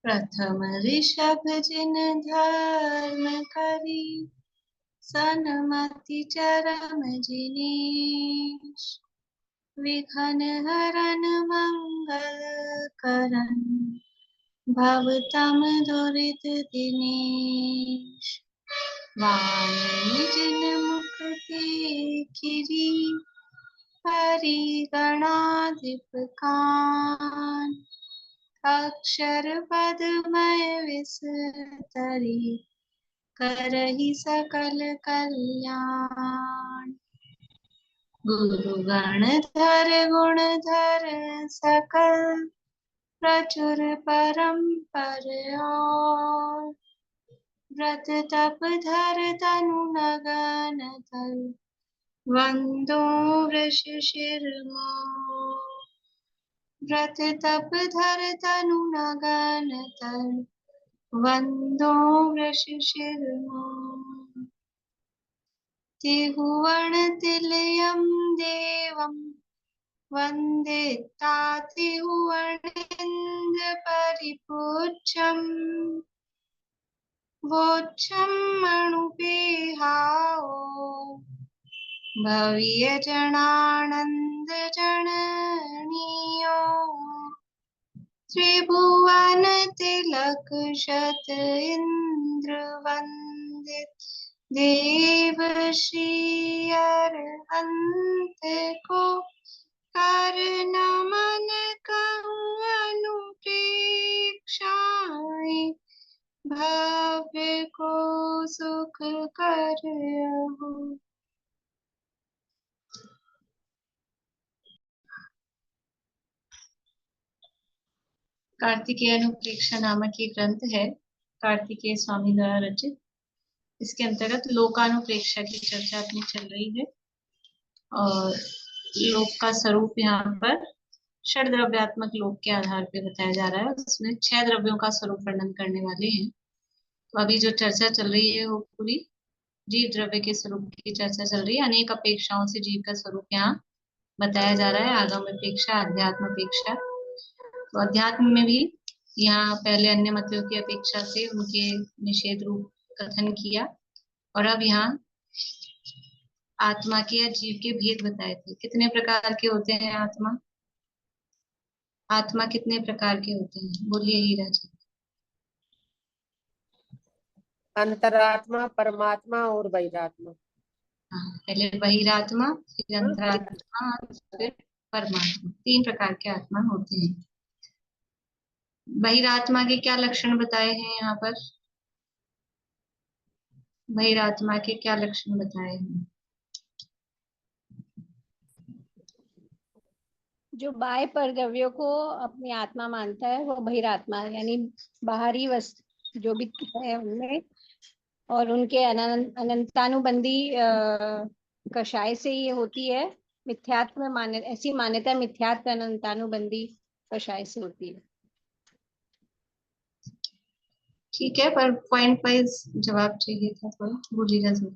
प्रथम ऋषभ जिन धर्म करी, सनमति चरम जिनीश। विघ्न हरन मंगल करन, भवतम दुरित दिनेश। वाणी जिन मुख देखिरी, परिगणाधिप कान। अक्षर पदमय विस्तरी, करहि सकल कल्याण। गुरु गणधर गुणधर सकल, प्रचुर परम्पर और। व्रत तप धर तनु लगन धर, वंदो वृष शिरमोर। व्रत तप धर तनु लगन धर, वंदो वृष शिरमोर। त्रिभुवन तिलयं देवं, वन्दिता त्रिभुवनेन्द्र परिपूज्यम्। वोच्छं मणुपेहाओ, भव्य जनानंद जननीयो। त्रिभुवन तिलक शत इंद्र वंदित, देव श्री अरहंत को। कर नमन कहूँ अनुप्रेक्षाएं, भव्य को सुख करहु। कार्तिकेय अनुप्रेक्षा नामक ये ग्रंथ है, कार्तिकेय स्वामी द्वारा रचित। इसके अंतर्गत लोकानुप्रेक्षा की चर्चा अपनी चल रही है और लोक का स्वरूप यहाँ पर षड द्रव्यात्मक लोक के आधार पे बताया जा रहा है। उसमें 6 द्रव्यों का स्वरूप वर्णन करने वाले हैं। तो अभी जो चर्चा चल रही है वो पूरी जीव द्रव्य के स्वरूप की चर्चा चल रही है। अनेक अपेक्षाओं से जीव का स्वरूप यहाँ बताया जा रहा है, आगम अपेक्षा, अध्यात्म अपेक्षा। तो अध्यात्म में भी यहाँ पहले अन्य मतों की अपेक्षा से उनके निषेध रूप कथन किया, और अब यहाँ आत्मा के या जीव के भेद बताए थे। कितने प्रकार के होते हैं आत्मा? आत्मा कितने प्रकार के होते हैं? बोलिए हीरा जी। अंतरात्मा, परमात्मा और बहिरात्मा। हाँ, पहले बहिरात्मा, फिर अंतरात्मा और फिर परमात्मा। 3 प्रकार के आत्मा होते हैं। बहिरात्मा के क्या लक्षण बताए हैं यहाँ पर? बहिरात्मा के क्या लक्षण बताए हैं? जो बाह्य परद्रव्यों को अपनी आत्मा मानता है वो बहिरात्मा है, यानी बाहरी वस्तु जो भी है उनमें, और उनके अनंतानुबंधी कषाय से ये होती है। मिथ्यात्व में ऐसी मान्यता मिथ्यात्व अनंतानुबंधी कषाय से होती है। ठीक है, पर पॉइंट वाइज जवाब चाहिए था थोड़ा, बोलिएगा जी।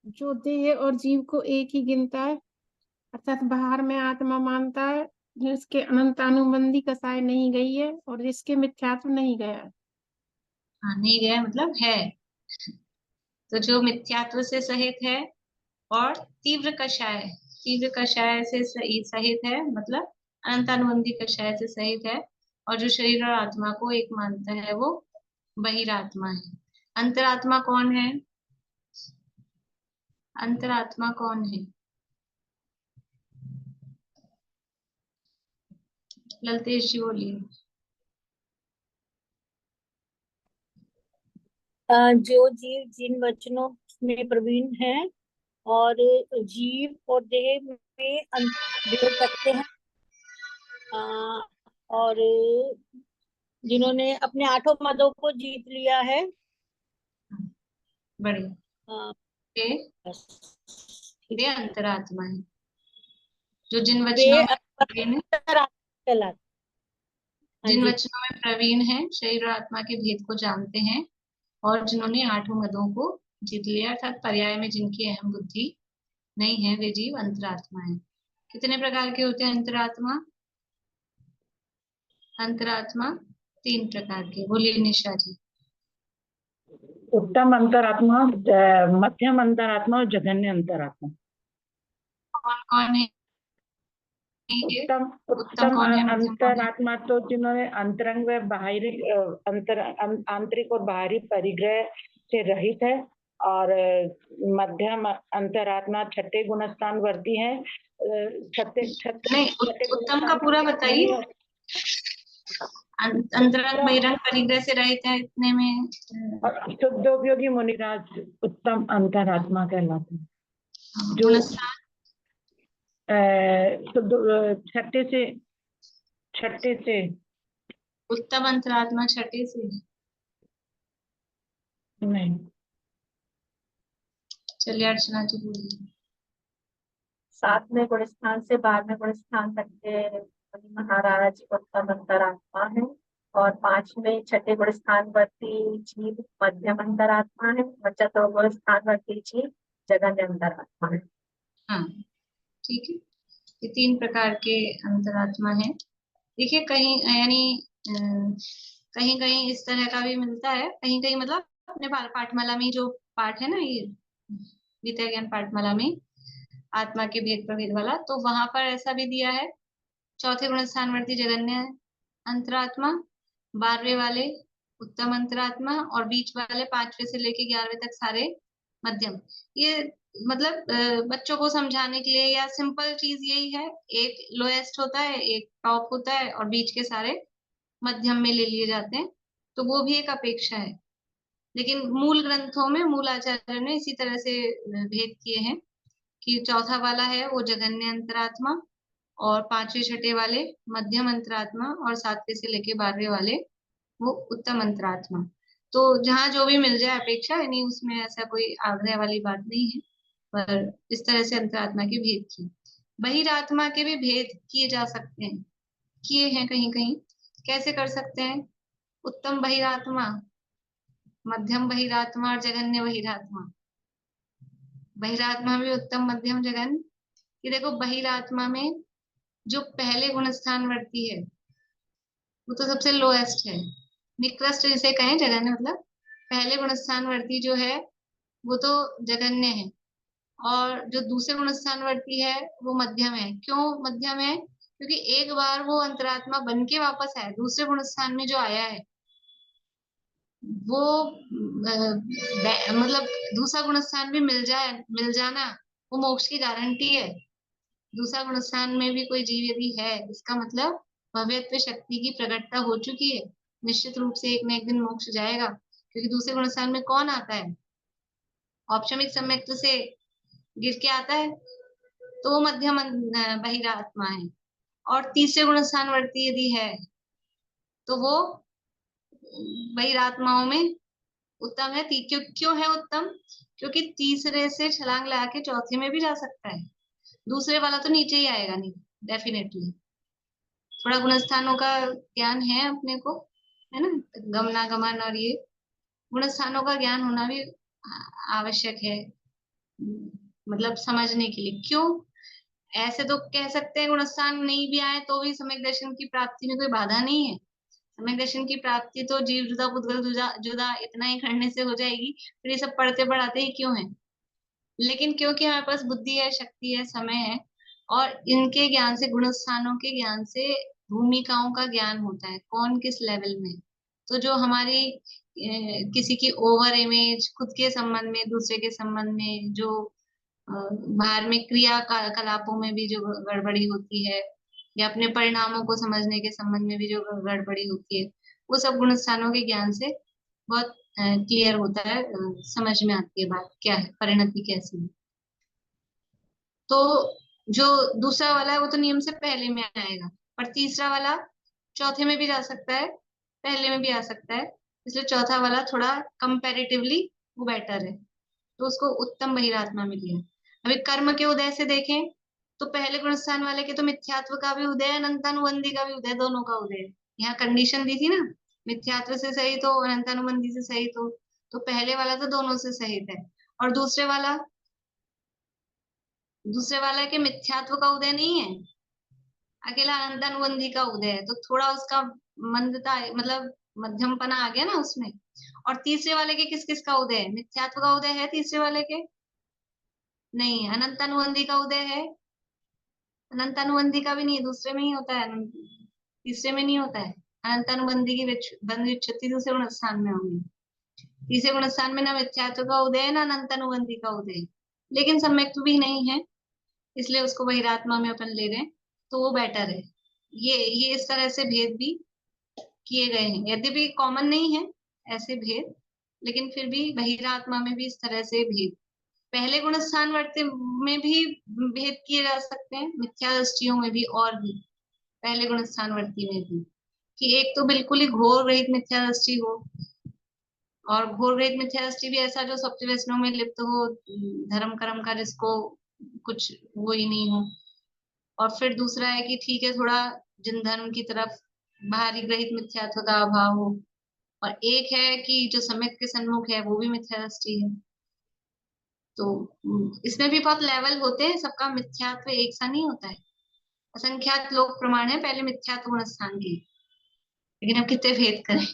जो देह और जीव को एक ही गिनता है, अर्थात बाहर में आत्मा मानता है, जिसके अनंतानुबंधी कसाय नहीं गई है और जिसके मिथ्यात्व नहीं गया है। हाँ, नहीं गया मतलब है। तो जो मिथ्यात्व से सहित है और तीव्र कषाय से सहित है, मतलब अनंतानुबंधी कषाय से सहित है, और जो शरीर और आत्मा को एक मानता है वो बहिरात्मा है। अंतरात्मा कौन है? अंतरात्मा कौन है? ललतेश जी बोलिए। जो जीव जिन वचनों में प्रवीण है और जीव और देह में भेद रखते हैं, और जिन्होंने अपने 8 मदों को जीत लिया है। बढ़िया। बस। वे अंतरात्मा है, जो जिन वचनों में प्रवीण है, जिन वचनों में प्रवीण है, शरीर और आत्मा के भेद को जानते हैं, और जिन्होंने 8 मदों को जीत लिया, अर्थात पर्याय में जिनकी अहम बुद्धि नहीं है, वे जीव अंतरात्मा है। कितने प्रकार के होते हैं अंतरात्मा? अंतरात्मा 3 प्रकार के, बोलिए निशा जी। उत्तम अंतरात्मा, मध्यम अंतरात्मा और जघन्य अंतरात्मा। कौन कौन है ये? उत्तम उत्तम उत्तम कौन है, मध्यम कौन है? अंतरात्मा तो जिन्होंने अंतरंग व बाहरी आंतरिक और बाहरी परिग्रह से रहित है, और मध्यम अंतरात्मा छठे गुणस्थान वर्ती है। नहीं, उत्तम का पूरा बताइए। अंतरंग बहिरंग परिग्रह से रहित है, इतने में और शुद्धोपयोगी मुनिराज उत्तम अंतरात्मा कहलाते हैं। जो गुणस्थान छठे से उत्तम अंतरात्मा छठे से नहीं। चलिए अर्चना जी बोलिए। 7वें गुणस्थान से 12वें गुणस्थान तक के मुनि महाराज उत्तम अंतरात्मा है, और 5वें छठे गुणस्थान वर्ती जीव मध्यम अंतरात्मा है, और चतुर्थ गुणस्थान वर्ती जीव जघन्य अंतरात्मा है। हाँ ठीक है, ये 3 प्रकार के अंतरात्मा है। देखिए कहीं यानी कहीं कहीं इस तरह का भी मिलता है, कहीं कहीं मतलब अपने पाठमाला में जो पाठ है ना, ये विद्या ज्ञान पाठमाला में आत्मा के भेद प्रभेद वाला, तो वहां पर ऐसा भी दिया है। चौथे गुणस्थानवर्ती जगन्य अंतरात्मा, 12वें वाले उत्तम अंतरात्मा, और बीच वाले 5वें से लेके 11वें तक सारे मध्यम। ये मतलब बच्चों को समझाने के लिए, या सिंपल चीज यही है, एक लोएस्ट होता है, एक टॉप होता है, और बीच के सारे मध्यम में ले लिए जाते हैं। तो वो भी एक अपेक्षा है, लेकिन मूल ग्रंथों में मूल आचार्य ने इसी तरह से भेद किए हैं कि चौथा वाला है वो जघन्य अंतरात्मा, और 5वें छठे वाले मध्यम अंतरात्मा, और 7वें से लेके 12वें वाले वो उत्तम अंतरात्मा। तो जहाँ जो भी मिल जाए अपेक्षा, यानी उसमें ऐसा कोई आग्रह वाली बात नहीं है, पर इस तरह से अंतरात्मा के भेद किए। बहिरात्मा के भी भेद किए जा सकते हैं, किए हैं कहीं कहीं। कैसे कर सकते हैं? उत्तम बहिरात्मा, मध्यम बहिरात्मा और जघन्य बहिरात्मा। बहिरात्मा भी उत्तम मध्यम जघन्य। ये देखो बहिरात्मा में जो पहले गुणस्थान वर्ती है वो तो सबसे लोएस्ट है, निकृष्ट जिसे कहें जघन्य, मतलब पहले गुणस्थान वर्ती जो है वो तो जघन्य है, और जो दूसरे गुणस्थान वर्ती है वो मध्यम है। क्यों मध्यम है? क्योंकि एक बार वो अंतरात्मा बन के वापस आया, दूसरे गुणस्थान में जो आया है वो मतलब दूसरा गुणस्थान भी मिल जाना वो मोक्ष की गारंटी है। दूसरा गुणस्थान में भी कोई जीव यदि है, इसका मतलब भव्यत्व शक्ति की प्रकटता हो चुकी है, निश्चित रूप से एक न एक दिन मोक्ष जाएगा। क्योंकि दूसरे गुणस्थान में कौन आता है? औपचारिक सम्यक्त से गिर के आता है, तो वो मध्यम बहिरात्मा है। और तीसरे गुणस्थान वर्ती यदि है तो वो बहिरात्माओं में उत्तम है। क्यों है उत्तम? क्योंकि तीसरे से छलांग लगा के चौथे में भी जा सकता है, दूसरे वाला तो नीचे ही आएगा नहीं, डेफिनेटली। थोड़ा गुणस्थानों का ज्ञान है अपने को, है ना, गमनागमन और ये गुणस्थानों का ज्ञान होना भी आवश्यक है, मतलब समझने के लिए। क्यों? ऐसे तो कह सकते हैं गुणस्थान नहीं भी आए तो भी सम्यक दर्शन की प्राप्ति में कोई बाधा नहीं है। सम्यक दर्शन की प्राप्ति तो जीव जुदा पुद्गल जुदा इतना ही करने से हो जाएगी, फिर ये सब पढ़ते पढ़ाते ही क्यों है? लेकिन क्योंकि हमारे पास बुद्धि है, शक्ति है, समय है, और इनके ज्ञान से, गुणस्थानों के ज्ञान से भूमिकाओं का ज्ञान होता है, कौन किस लेवल में। तो जो हमारी किसी की ओवर इमेज खुद के संबंध में, दूसरे के संबंध में, जो धार्मिक क्रिया कलापों में भी जो गड़बड़ी होती है, या अपने परिणामों को समझने के संबंध में भी जो गड़बड़ी होती है, वो सब गुणस्थानों के ज्ञान से बहुत क्लियर होता है, समझ में आती है बात क्या है, परिणति कैसी है। तो जो दूसरा वाला है वो तो नियम से पहले में आएगा, पर तीसरा वाला चौथे में भी जा सकता है, पहले में भी आ सकता है, इसलिए चौथा वाला थोड़ा कंपैरेटिवली वो बेटर है, तो उसको उत्तम बहिरात्मा में लिया। अभी कर्म के उदय से देखें तो पहले गुणस्थान वाले के तो मिथ्यात्व का भी उदय, अनंतानुबंधी का भी उदय, दोनों का उदय। यहाँ कंडीशन दी थी ना, मिथ्यात्व से सहित हो, अनंतानुबंधी से सहित हो, तो पहले वाला तो दोनों से सहित है। और दूसरे वाला के मिथ्यात्व का उदय नहीं है, अकेला अनंतानुबंधी का उदय है, तो थोड़ा उसका मंदता मतलब मध्यमपना आ गया ना उसमें। और तीसरे वाले के किस किस का उदय है? मिथ्यात्व का उदय है तीसरे वाले के? नहीं। अनंतानुबंधी का उदय है? अनंतानुबंधी का भी नहीं है, दूसरे में ही होता है, तीसरे में नहीं होता है। अनंतानुबंधी की बंध व्युत्पत्ति दूसरे गुण स्थान में होगी। तीसरे गुण स्थान में ना मिथ्यात्व का उदय है ना अनंतानुबंधी का उदय है, लेकिन सम्यक्त्व भी नहीं है, इसलिए उसको बहिरात्मा में अपन ले रहे हैं, तो वो बेटर है। ये इस तरह से भेद भी किए गए हैं, यद्यपि कॉमन नहीं है ऐसे भेद, लेकिन फिर भी बहिरात्मा में भी इस तरह से भेद। पहले गुण स्थान वर्ती में भी भेद किए जा सकते हैं, मिथ्या दृष्टियों में भी, और भी पहले गुण स्थान वर्ती में भी, कि एक तो बिल्कुल ही घोर रहित मिथ्या दृष्टि हो, और घोर रहित मिथ्या दृष्टि भी ऐसा जो सप्त व्यसनों में लिप्त हो, धर्म कर्म का जिसको कुछ वो ही नहीं हो। और फिर दूसरा है कि ठीक है, थोड़ा जिन धर्म की तरफ बाहरी ग्रहित मिथ्यात्व का अभाव हो, और एक है कि जो सम्यक के सन्मुख है वो भी मिथ्या दृष्टि है। तो इसमें भी बहुत लेवल होते हैं, सबका मिथ्यात्व एक सा नहीं होता है। असंख्यात लोक प्रमाण है पहले मिथ्यात्व गुण स्थान के, लेकिन अब कितने भेद करें।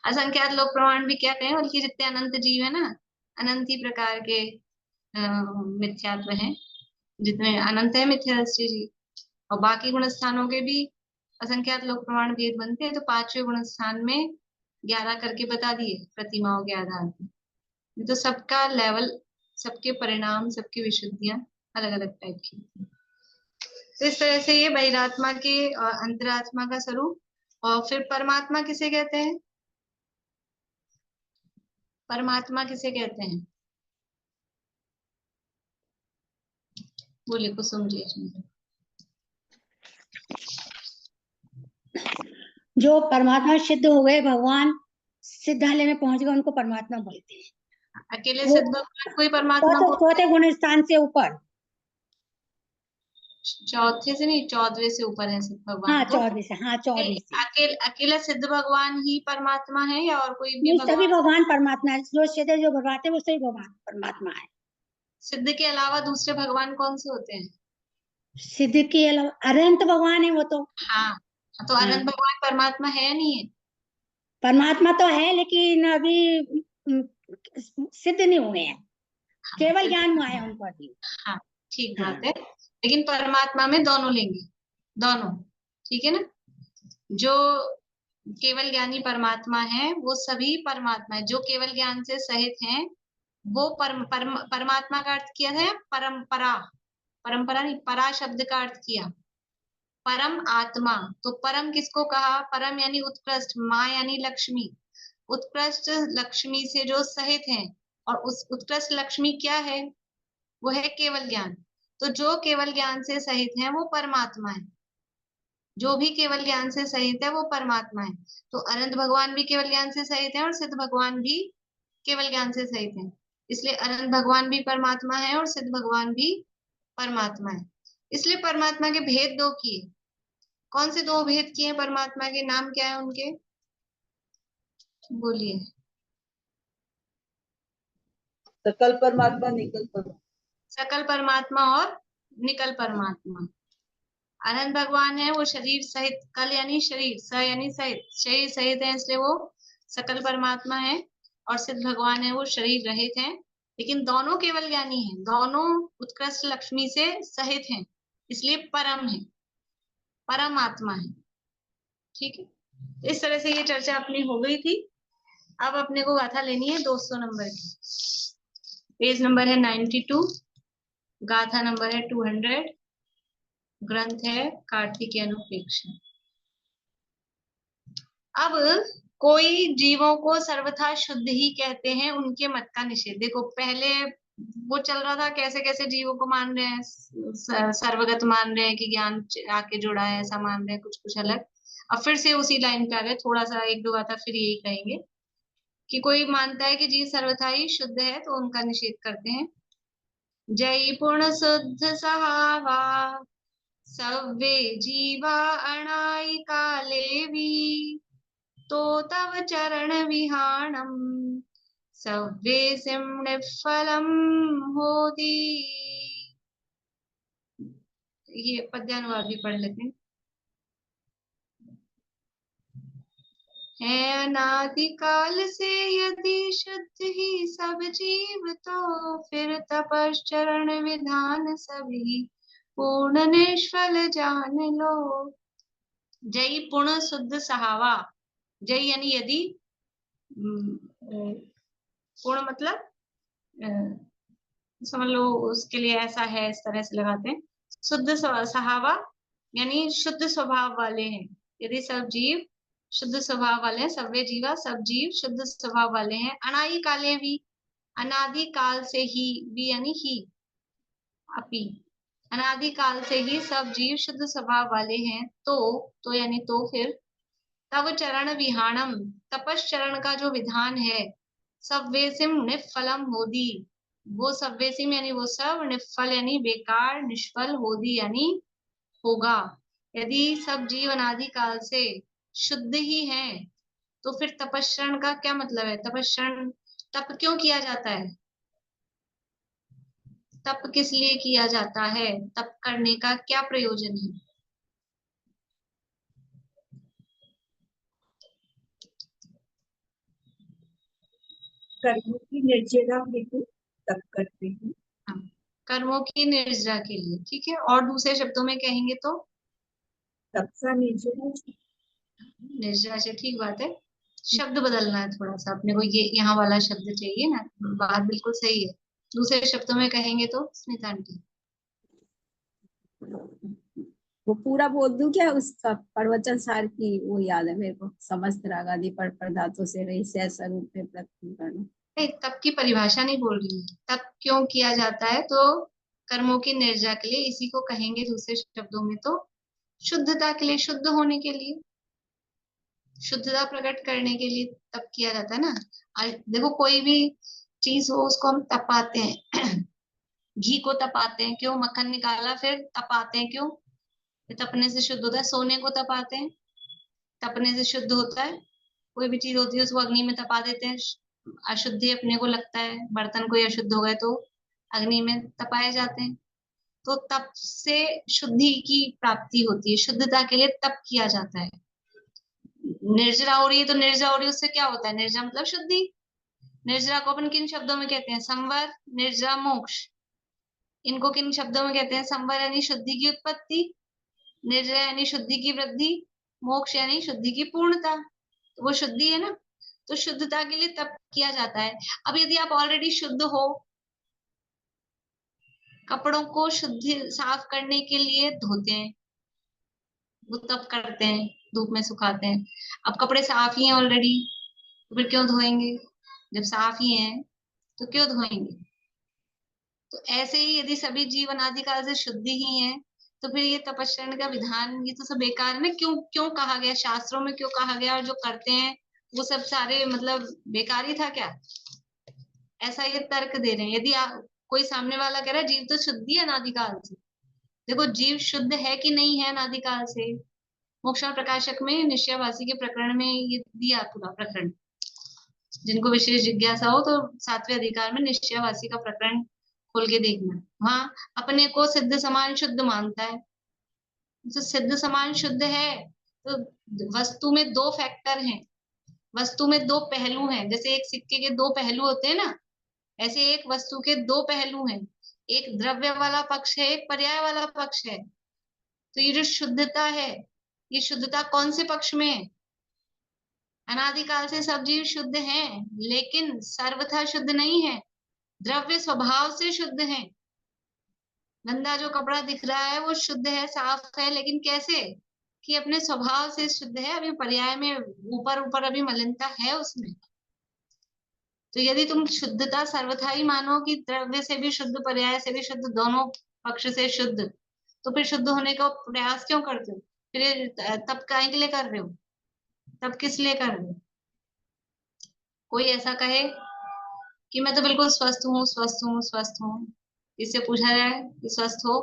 असंख्यात लोक प्रमाण भी क्या कहें, बल्कि जितने अनंत जीव है ना, अनंत ही प्रकार के मिथ्यात्व हैं, जितने अनंत है मिथ्या दृष्टि जी। और बाकी गुण स्थानों के भी असंख्यात लोक प्रमाण भेद बनते हैं, तो पांचवें गुण स्थान में 11 करके बता दिए प्रतिमाओं के आधार पर। तो सबका लेवल, सबके परिणाम, सबकी विशुद्धियां अलग अलग टाइप की होती हैं। तो इस तरह से ये बहिरात्मा के और अंतरात्मा का स्वरूप। और फिर परमात्मा किसे कहते हैं? परमात्मा किसे कहते हैं? बोलिए कुसुम जी। जो परमात्मा सिद्ध हो गए, भगवान सिद्धालय में पहुंच गए, उनको परमात्मा बोलते हैं। अकेले वो सिद्ध भगवान को ही परमात्मा बोलते चौथे गुण स्थान से ऊपर। हैं? चौथे से नहीं, 14वें से ऊपर है सिद्ध भगवान हाँ, तो। 14 से, हाँ 14 से। अकेला सिद्ध भगवान ही परमात्मा है या और कोई भी नहीं, भगवान? सभी भगवान परमात्मा है, जो सिद्ध जो भगवान है वो सभी भगवान परमात्मा है। सिद्ध के अलावा दूसरे भगवान कौन से होते हैं? सिद्ध के अलावा अनंत भगवान है वो तो। हाँ, तो अनंत भगवान परमात्मा है नहीं है? परमात्मा तो है, लेकिन अभी सिद्ध नहीं हुए हैं, केवल ज्ञान हुआ है उनको अभी। हाँ, ठीक बात है, लेकिन परमात्मा में दोनों लेंगे, दोनों, ठीक है ना। जो केवल ज्ञानी परमात्मा है वो सभी परमात्मा है, जो केवल ज्ञान से सहित हैं वो परमात्मा का अर्थ किया है परंपरा, परंपरा नहीं, परा शब्द का अर्थ किया परम आत्मा। तो परम किसको कहा? परम यानी उत्कृष्ट, माँ यानी लक्ष्मी, उत्कृष्ट लक्ष्मी से जो सहित हैं, और उस उत्कृष्ट लक्ष्मी क्या है? वो है केवल ज्ञान। तो जो केवल ज्ञान से सहित है वो परमात्मा है, जो भी केवल ज्ञान से सहित है वो परमात्मा है। तो अनंत भगवान भी केवल ज्ञान से सहित है और सिद्ध भगवान भी केवल ज्ञान से सहित है, इसलिए अनंत भगवान भी परमात्मा है और सिद्ध भगवान भी परमात्मा है। इसलिए परमात्मा के भेद दो किए। कौन से दो भेद किए परमात्मा के? नाम क्या है उनके? बोलिए। सकल परमात्मा, निकल परमात्मा। सकल परमात्मा और निकल परमात्मा। अनंत भगवान है वो शरीर सहित, कल यानी शरीर, स यानी सहित, शरीर सहित है इसलिए वो सकल परमात्मा है। और सिद्ध भगवान है वो शरीर रहित है, लेकिन दोनों केवल ज्ञानी हैं, दोनों उत्कृष्ट लक्ष्मी से सहित हैं, इसलिए परम है, परम आत्मा है। ठीक है, इस तरह से ये चर्चा अपनी हो गई थी। अब अपने को गाथा लेनी है 200 नंबर की, पेज नंबर है 92, गाथा नंबर है 200, ग्रंथ है कार्तिकेय अनुप्रेक्षा। अब कोई जीवों को सर्वथा शुद्ध ही कहते हैं, उनके मत का निषेध। देखो पहले वो चल रहा था, कैसे कैसे जीवों को मान रहे हैं, सर्वगत मान रहे हैं कि ज्ञान आके जुड़ा है, ऐसा मान रहे हैं, कुछ कुछ अलग। अब फिर से उसी लाइन पे आ गए, थोड़ा सा एक दो गाथा फिर यही कहेंगे कि कोई मानता है कि जीव सर्वथा ही शुद्ध है, तो उनका निषेध करते हैं। जय पूर्ण शुद्ध सहावा सव्वे जीवा अणाई काले भी, तो तव चरण विहाणम सव्वे सिमण फलम होती। ये पद्यानुवाद भी पढ़ लेते हैं। है अनादिकाल से यदि शुद्ध ही सब जीव, तो फिर तपश्चरण विधान सभी पूर्ण निष्फल जान लो। जय पूर्ण शुद्ध सहावा, जय यानी यदि, पूर्ण मतलब समझ लो, उसके लिए ऐसा है, इस तरह से लगाते हैं। शुद्ध सहावा यानी शुद्ध स्वभाव वाले हैं। यदि सब जीव शुद्ध स्वभाव वाले हैं, सव्य जीवा सब जीव शुद्ध स्वभाव वाले हैं। अनादि काले भी, अनादि काल से ही यानी ही, अपी, अनादि काल से ही सब जीव शुद्ध स्वभाव वाले हैं। तो यानी तो फिर तव चरण विहाणम, तपश्चरण का जो विधान है, सव्यसिम निफलम होदी, वो सव्यसिम यानी वो सब, निफल यानी बेकार, निष्फल, होदी यानी होगा। यदि सब जीव अनादि काल से शुद्ध ही हैं, तो फिर तपश्चरण का क्या मतलब है? तपश्चरण, तप क्यों किया जाता है? तप किस लिए किया जाता है? तप करने का क्या प्रयोजन है? कर्मों की निर्जरा हेतु तप करते हैं। हाँ, कर्मों की निर्जरा के लिए, ठीक है। और दूसरे शब्दों में कहेंगे तो तपसा निर्जरा, निर्जरा से, ठीक बात है। शब्द बदलना है थोड़ा सा अपने को, ये यहाँ वाला शब्द चाहिए ना, बात बिल्कुल सही है। दूसरे शब्दों में कहेंगे तो स्मिता आंटी। वो पूरा बोल दूं क्या उसका प्रवचन सार की? वो याद है मेरे को, समस्त रागादि पर पदार्थों से रही सहज स्वरूप में प्रतिबिंब। नहीं, तप की परिभाषा नहीं बोल रही है। तप क्यों किया जाता है? तो कर्मों की निर्जरा के लिए, इसी को कहेंगे दूसरे शब्दों में तो शुद्धता के लिए, शुद्ध होने के लिए, शुद्धता प्रकट करने के लिए तप किया जाता है ना। देखो कोई भी चीज हो उसको हम तपाते हैं। घी को तपाते हैं क्यों? मक्खन निकाला फिर तपाते हैं क्यों? तपने से शुद्ध होता है। सोने को तपाते हैं, तपने से शुद्ध होता है। कोई भी चीज होती है उसको अग्नि में तपा देते हैं, अशुद्धि अपने को लगता है, बर्तन कोई अशुद्ध हो गए तो अग्नि में तपाए जाते हैं। तो तप से शुद्धि की प्राप्ति होती है, शुद्धता के लिए तप किया जाता है। निर्जरा हो रही है तो निर्जरा हो रही है, उससे क्या होता है? निर्जरा मतलब शुद्धि। निर्जरा को अपन किन शब्दों में कहते हैं? संवर, निर्जरा, मोक्ष। इनको किन शब्दों में कहते हैं? संवर यानी शुद्धि की उत्पत्ति, निर्जरा यानी शुद्धि की वृद्धि, मोक्ष यानी शुद्धि की पूर्णता। तो वो शुद्धि है ना, तो शुद्धता के लिए तप किया जाता है। अब यदि आप ऑलरेडी शुद्ध हो, कपड़ों को शुद्ध साफ करने के लिए धोते हैं, वो तप करते हैं, धूप में सुखाते हैं। अब कपड़े साफ ही हैं ऑलरेडी, तो फिर क्यों धोएंगे? जब साफ ही हैं तो क्यों धोएंगे? तो ऐसे ही यदि सभी जीव अनादिकाल से शुद्ध ही हैं, तो फिर ये तपस्या का विधान, ये तो सब बेकार है ना। क्यों क्यों कहा गया शास्त्रों में? क्यों कहा गया? और जो करते हैं वो सब सारे मतलब बेकार ही था क्या? ऐसा ये तर्क दे रहे हैं। यदि कोई सामने वाला कह रहा है जीव तो शुद्ध ही है अनादिकाल से, देखो जीव शुद्ध है कि नहीं है अनादिकाल से। मोक्षण प्रकाशक में निश्चयवासी के प्रकरण में ये दिया पूरा प्रकरण। जिनको विशेष जिज्ञासा हो तो 7वें अधिकार में निश्चयवासी का प्रकरण खोल के देखना। वहां अपने को सिद्ध समान शुद्ध मानता है, तो सिद्ध समान शुद्ध है तो वस्तु में दो फैक्टर हैं, वस्तु में दो पहलू हैं। जैसे एक सिक्के के दो पहलू होते हैं ना, ऐसे एक वस्तु के दो पहलू हैं। एक द्रव्य वाला पक्ष है, एक पर्याय वाला पक्ष है। तो ये जो शुद्धता है, ये शुद्धता कौन से पक्ष में है? अनादिकाल से सब जीव शुद्ध हैं, लेकिन सर्वथा शुद्ध नहीं है, द्रव्य स्वभाव से शुद्ध है। गंदा जो कपड़ा दिख रहा है वो शुद्ध है, साफ है, लेकिन कैसे? कि अपने स्वभाव से शुद्ध है। अभी पर्याय में ऊपर ऊपर अभी मलिनता है उसमें। तो यदि तुम शुद्धता सर्वथा ही मानो कि द्रव्य से भी शुद्ध, पर्याय से भी शुद्ध, दोनों पक्ष से शुद्ध, तो फिर शुद्ध होने का प्रयास क्यों करते हो? फिर तब काहे के लिए कर रहे हो? तब किस लिए कर रहे हो? कोई ऐसा कहे कि मैं तो बिल्कुल स्वस्थ हूँ, स्वस्थ हूँ, स्वस्थ हूँ। इससे पूछा जाए कि स्वस्थ हो?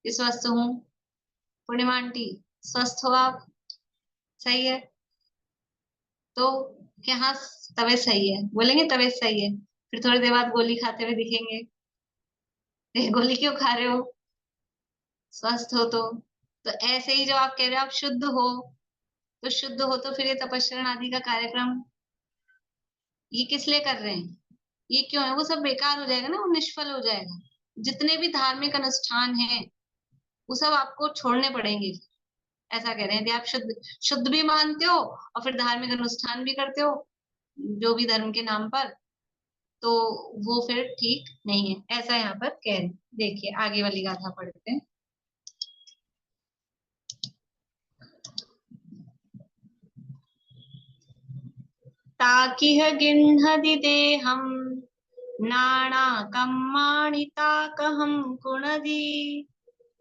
कि स्वस्थ हूँ? पूर्णिमा आंटी स्वस्थ हो आप? सही है तो क्या? हाँ तबीयत सही है, बोलेंगे तबीयत सही है, फिर थोड़ी देर बाद गोली खाते हुए दिखेंगे। गोली क्यों खा रहे हो? स्वस्थ हो तो ऐसे ही जब आप कह रहे हो आप शुद्ध हो, तो शुद्ध हो तो फिर ये तपस्या आदि का कार्यक्रम ये किस लिए कर रहे हैं, ये क्यों है, वो सब बेकार हो जाएगा ना, वो निष्फल हो जाएगा। जितने भी धार्मिक अनुष्ठान हैं वो सब आपको छोड़ने पड़ेंगे। ऐसा कह रहे हैं, यदि आप शुद्ध शुद्ध भी मानते हो और फिर धार्मिक अनुष्ठान भी करते हो जो भी धर्म के नाम पर, तो वो फिर ठीक नहीं है, ऐसा यहाँ पर कह रहे हैं। देखिए आगे वाली गाथा पढ़ते हैं। ताकिह गिण्हदि देहं नाणाकम्माणि ताकहं कुणदि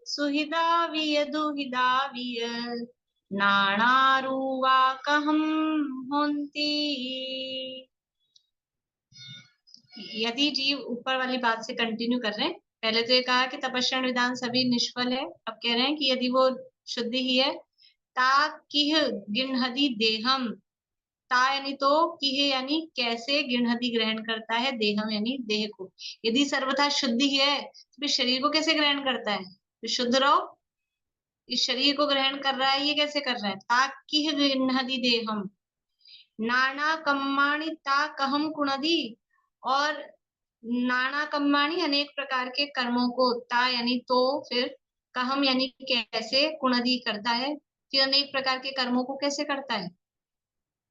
सुहिदाविय दुहिदाविय नाणारूवाकहं होन्ति। यदि जीव, ऊपर वाली बात से कंटिन्यू कर रहे हैं, पहले तो ये कहा कि तपस्या विधान सभी निष्फल है, अब कह रहे हैं कि यदि वो शुद्धि ही है, ताकिह गिण्हदि देहम, ता यानी तो, किह यानी कैसे, गिण्हदि ग्रहण करता है, देहम यानी देह को। यदि सर्वथा शुद्धि है तो फिर शरीर को कैसे ग्रहण करता है, तो शुद्ध रहो, इस शरीर को ग्रहण कर रहा है, ये कैसे कर रहा है, ताकिह गिण्हदि देहम नाना कम्माणि ता कहम कुणदि, और नाना कम्माणि अनेक प्रकार के कर्मों को, ता यानी तो, फिर कहम यानी कैसे, कुणदि करता है, फिर अनेक प्रकार के कर्मों को कैसे करता है।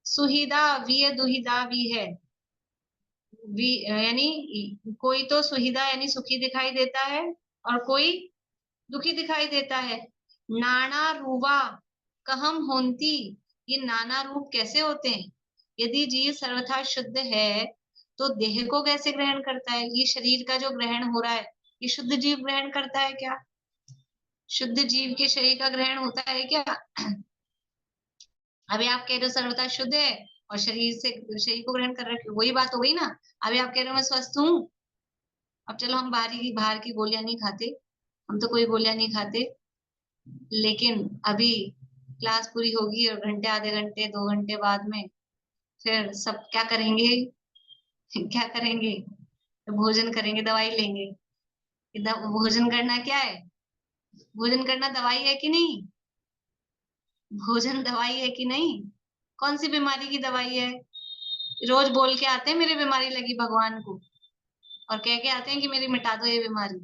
सुहिदा विय दुहिदा भी है, यानी कोई तो सुहिदा यानी सुखी दिखाई देता है और कोई दुखी दिखाई देता है। नाना रूवा कहम होंती, ये नाना रूप कैसे होते हैं। यदि जीव सर्वथा शुद्ध है तो देह को कैसे ग्रहण करता है, ये शरीर का जो ग्रहण हो रहा है ये शुद्ध जीव ग्रहण करता है क्या, शुद्ध जीव के शरीर का ग्रहण होता है क्या। अभी आप कह रहे हो सर्वथा शुद्ध है और शरीर को ग्रहण कर रहे हो, वही बात हो गई ना। अभी आप कह रहे हो मैं स्वस्थ हूँ, अब चलो हम बाहर की गोलियां नहीं खाते, हम तो कोई गोलियां नहीं खाते, लेकिन अभी क्लास पूरी होगी और घंटे, आधे घंटे, 2 घंटे बाद में फिर सब क्या करेंगे क्या करेंगे, तो भोजन करेंगे, दवाई लेंगे। भोजन करना क्या है, भोजन करना दवाई है कि नहीं, भोजन दवाई है कि नहीं, कौन सी बीमारी की दवाई है। रोज बोल के आते हैं मेरी बीमारी लगी भगवान को, और कह के आते हैं कि मेरी मिटा दो ये बीमारी,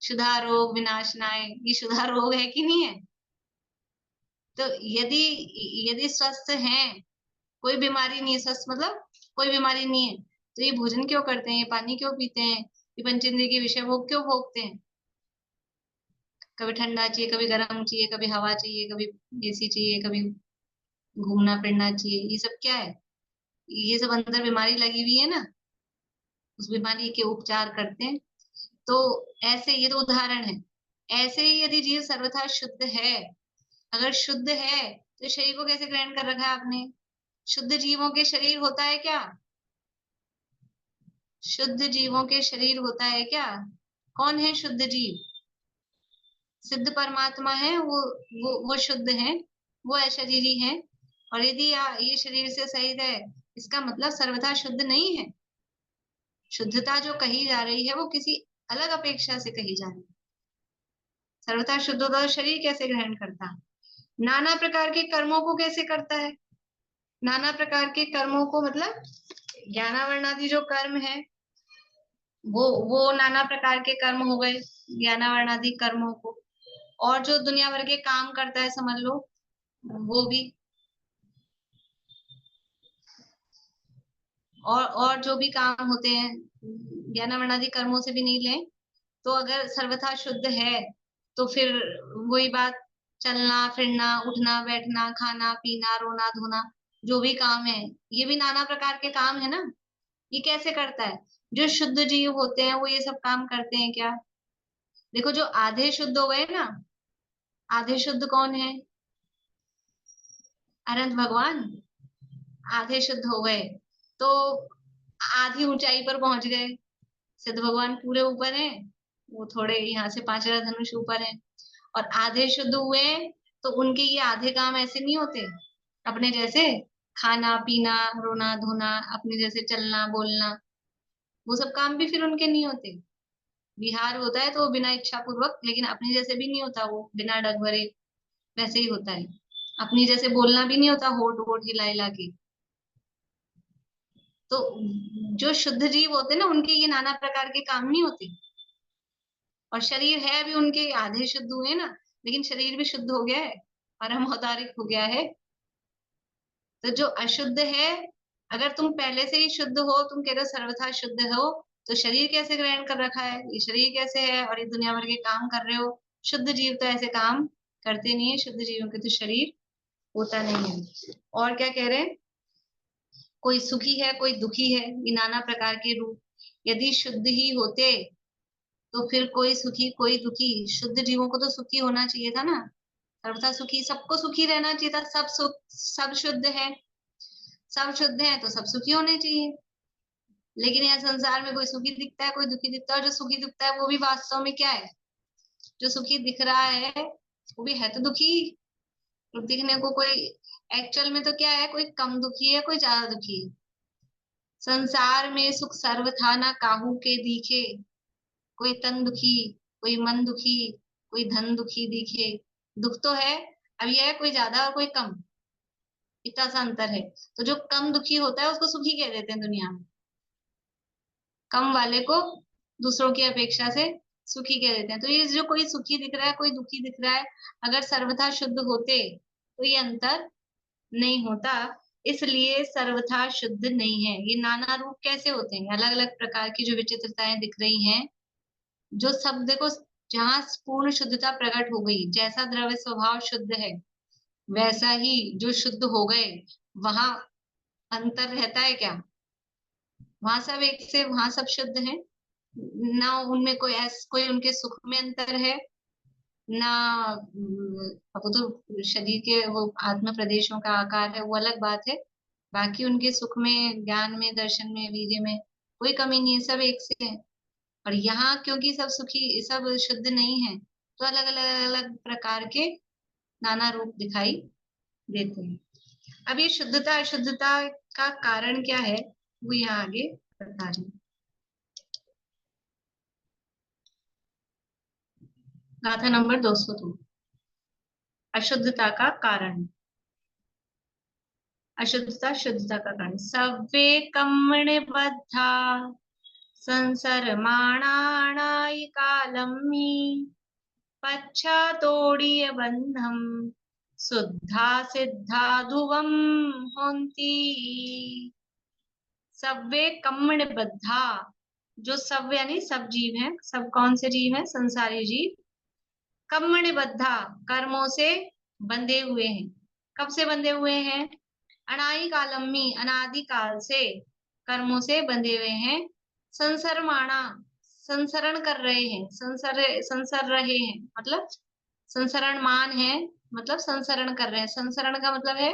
शुद्धा रोग विनाशनाय, ये शुद्धा रोग है कि नहीं है। तो यदि यदि स्वस्थ हैं, कोई बीमारी नहीं है, स्वस्थ मतलब कोई बीमारी नहीं है, तो ये भोजन क्यों करते हैं, ये पानी क्यों पीते हैं, ये पंचेंद्रिय के विषय भोग क्यों भोगते हैं। कभी ठंडा चाहिए, कभी गर्म चाहिए, कभी हवा चाहिए, कभी एसी चाहिए, कभी घूमना फिरना चाहिए, ये सब क्या है, ये सब अंदर बीमारी लगी हुई है ना, उस बीमारी के उपचार करते हैं। तो ऐसे, ये तो उदाहरण है। ऐसे ही यदि जीव सर्वथा शुद्ध है, अगर शुद्ध है तो शरीर को कैसे ग्रहण कर रखा है आपने, शुद्ध जीवों के शरीर होता है क्या, शुद्ध जीवों के शरीर होता है क्या, कौन है शुद्ध जीव, सिद्ध परमात्मा है, वो शुद्ध है, वो अशरीरी है। और यदि ये शरीर से सहित है, इसका मतलब सर्वथा शुद्ध नहीं है। शुद्धता जो कही जा रही है वो किसी अलग अपेक्षा से कही जा रही है। सर्वथा शुद्ध होता तो शरीर कैसे ग्रहण करता, नाना प्रकार के कर्मों को कैसे करता है, नाना प्रकार के कर्मों को मतलब ज्ञानावरणादि जो कर्म है वो नाना प्रकार के कर्म हो गए, ज्ञानावरणादि कर्मों को, और जो दुनिया भर के काम करता है समझ लो वो भी, और जो भी काम होते हैं ज्ञानावरणादि कर्मों से भी नहीं ले, तो अगर सर्वथा शुद्ध है तो फिर वही बात, चलना फिरना, उठना बैठना, खाना पीना, रोना धोना, जो भी काम है ये भी नाना प्रकार के काम है ना। ये कैसे करता है, जो शुद्ध जीव होते हैं वो ये सब काम करते हैं क्या। देखो जो आधे शुद्ध हो गए ना, आधे शुद्ध कौन है, अनंत भगवान आधे शुद्ध हो गए, तो आधी ऊंचाई पर पहुंच गए। सिद्ध भगवान पूरे ऊपर हैं, वो थोड़े यहाँ से 5 धनुष ऊपर हैं, और आधे शुद्ध हुए तो उनके ये आधे काम ऐसे नहीं होते अपने जैसे, खाना पीना रोना धोना, अपने जैसे चलना बोलना, वो सब काम भी फिर उनके नहीं होते। विहार होता है तो वो बिना इच्छा पूर्वक, लेकिन अपने जैसे भी नहीं होता, वो बिना डगमरे वैसे ही होता है। अपनी जैसे बोलना भी नहीं होता, होठ होठ हिला हिला के। तो जो शुद्ध जीव होते हैं ना, उनके ये नाना प्रकार के काम नहीं होते। और शरीर है भी उनके, आधे शुद्ध हुए ना, लेकिन शरीर भी शुद्ध हो गया है, परम औदारिक हो गया है। तो जो अशुद्ध है, अगर तुम पहले से ही शुद्ध हो, तुम कह रहे हो सर्वथा शुद्ध हो, तो शरीर कैसे ग्रहण कर रखा है, ये शरीर कैसे है, और ये दुनिया भर के काम कर रहे हो। शुद्ध जीव तो ऐसे काम करते नहीं है, शुद्ध जीवों के तो शरीर होता नहीं है। और क्या कह रहे हैं, कोई सुखी है कोई दुखी है, ये नाना प्रकार के रूप। यदि शुद्ध ही होते तो फिर कोई सुखी कोई दुखी, शुद्ध जीवों को तो सुखी होना चाहिए था ना, सर्वथा सुखी, सबको सुखी रहना चाहिए था। सब सुख, सब शुद्ध है, सब शुद्ध है तो सब सुखी होने चाहिए। लेकिन यह संसार में कोई सुखी दिखता है कोई दुखी दिखता है, और जो सुखी दिखता है वो भी वास्तव में क्या है, जो सुखी दिख रहा है वो भी है तो दुखी। तो दिखने को कोई, एक्चुअल में तो क्या है, कोई कम दुखी है कोई ज्यादा दुखी है। संसार में सुख सर्व था ना काहू के दिखे, कोई तन दुखी कोई मन दुखी कोई धन दुखी दिखे। दुख तो है, अब यह है कोई ज्यादा और कोई कम, इतना सा अंतर है। तो जो कम दुखी होता है उसको सुखी कह देते हैं दुनिया में, कम वाले को दूसरों की अपेक्षा से सुखी कह देते हैं। तो ये जो कोई सुखी दिख रहा है कोई दुखी दिख रहा है, अगर सर्वथा शुद्ध होते तो ये अंतर नहीं होता। इसलिए सर्वथा शुद्ध नहीं है। ये नाना रूप कैसे होते हैं, अलग अलग प्रकार की जो विचित्रताएं दिख रही हैं, जो सब देखो, जहां पूर्ण शुद्धता प्रकट हो गई, जैसा द्रव्य स्वभाव शुद्ध है वैसा ही जो शुद्ध हो गए, वहां अंतर रहता है क्या? वहां सब एक से, वहां सब शुद्ध है ना, उनमें कोई उनके सुख में अंतर है ना। वो तो शरीर के वो आत्म प्रदेशों का आकार है, वो अलग बात है। बाकी उनके सुख में, ज्ञान में, दर्शन में, वीर्य में कोई कमी नहीं है, सब एक से है। और यहाँ क्योंकि सब सुखी, सब शुद्ध नहीं है, तो अलग अलग अलग प्रकार के नाना रूप दिखाई देते हैं। अब ये शुद्धता अशुद्धता का कारण क्या है, वो यहाँ आगे बता रही हूँ। गाथा नंबर 202, अशुद्धता का कारण। अशुद्धता शुद्धता का कारण। सव्वे कम्मणे बद्धा संसरमाणाणाय कालम्मी, पश्चातोड़ीय बंधम शुद्धा सिद्धा ध्रुवम होन्ति। सव्वे कम्मण बद्धा, जो सब यानी सब जीव हैं, सब कौन से जीव हैं, संसारी जीव। कम्मण बद्धा, कर्मों से बंधे हुए हैं। कब से बंधे हुए हैं? अनादि कालम्मी, अनादि काल से कर्मों से बंधे हुए हैं। संसरमाणा, संसरण कर रहे हैं, संसर रहे हैं, मतलब संसरणमान है, मतलब संसरण कर रहे हैं। संसरण का मतलब है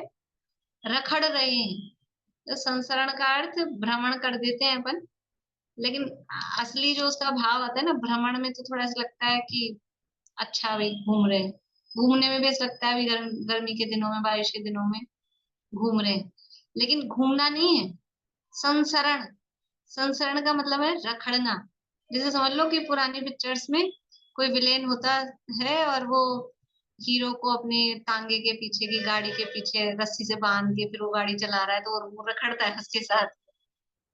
रखड़ रहे हैं। तो संसरण का अर्थ भ्रमण कर देते हैं अपन, लेकिन असली जो उसका भाव आता है ना, भ्रमण में तो थोड़ा सा लगता है कि अच्छा भाई घूम रहे हैं, घूमने में भी ऐसा लगता है अभी गर्मी के दिनों में, बारिश के दिनों में घूम रहे हैं, लेकिन घूमना नहीं है। संसरण, संसरण का मतलब है रखड़ना। जैसे समझ लो कि पुरानी पिक्चर्स में कोई विलेन होता है और वो हीरो को अपने टांगे के पीछे की गाड़ी के पीछे रस्सी से बांध के फिर वो गाड़ी चला रहा है, तो वो रखड़ता है उसके साथ,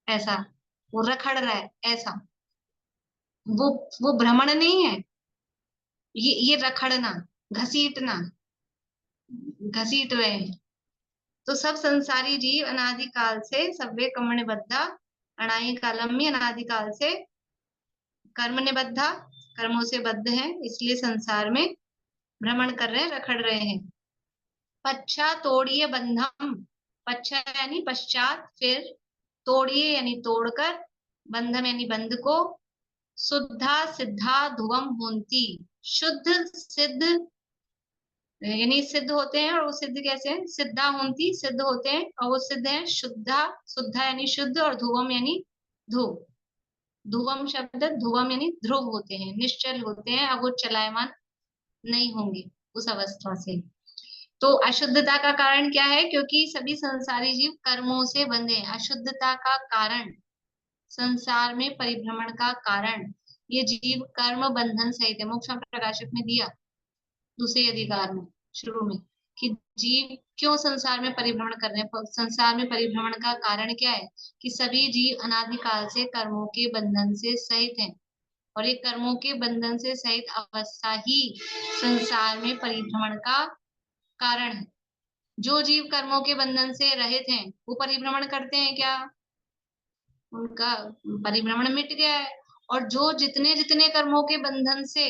ऐसा वो रखड़ रहा है, ऐसा। वो वो भ्रमण नहीं है, ये रखड़ना, घसीटना, घसीट रहे हैं। तो सब संसारी जीव अनादि काल से, सव्वे कम्मण बद्धा अनादि कालम में, अनादि काल से कर्म निबद्धा, कर्मों से बद्ध है, इसलिए संसार में भ्रमण कर रहे हैं, रखड़ रहे हैं। पश्चातोड़ीय बंधम, पश्चा यानी पश्चात, फिर तोड़िए यानी तोड़कर, बंधम यानी बंध को, शुद्धा सिद्धा ध्रुवम होन्ति, शुद्ध सिद्ध यानी सिद्ध होते हैं। और वो सिद्ध कैसे हैं? सिद्धा होन्ति, सिद्ध होते हैं, और वो सिद्ध है शुद्धा, शुद्धा यानी शुद्ध, और ध्रुवम यानी ध्रुव। ध्रुवम शब्द, ध्रुवम यानी ध्रुव होते हैं, निश्चल होते हैं, अब वो चलायमान नहीं होंगे उस अवस्था से। तो अशुद्धता का कारण क्या है? क्योंकि सभी संसारी जीव कर्मों से बंधे हैं। अशुद्धता का कारण, संसार में परिभ्रमण का कारण, ये जीव कर्म बंधन सहित है। मोक्ष प्रकाशक में दिया दूसरे अधिकार में शुरू में, कि जीव क्यों संसार में परिभ्रमण कर रहे हैं। संसार में परिभ्रमण का कारण क्या है कि सभी जीव अनादिकाल से कर्मों के बंधन से सहित हैं, और ये कर्मों के बंधन से सहित अवस्था ही संसार में परिभ्रमण का कारण है। जो जीव कर्मों के बंधन से रहित हैं वो परिभ्रमण करते हैं क्या? उनका परिभ्रमण मिट गया है। और जो जितने जितने कर्मों के बंधन से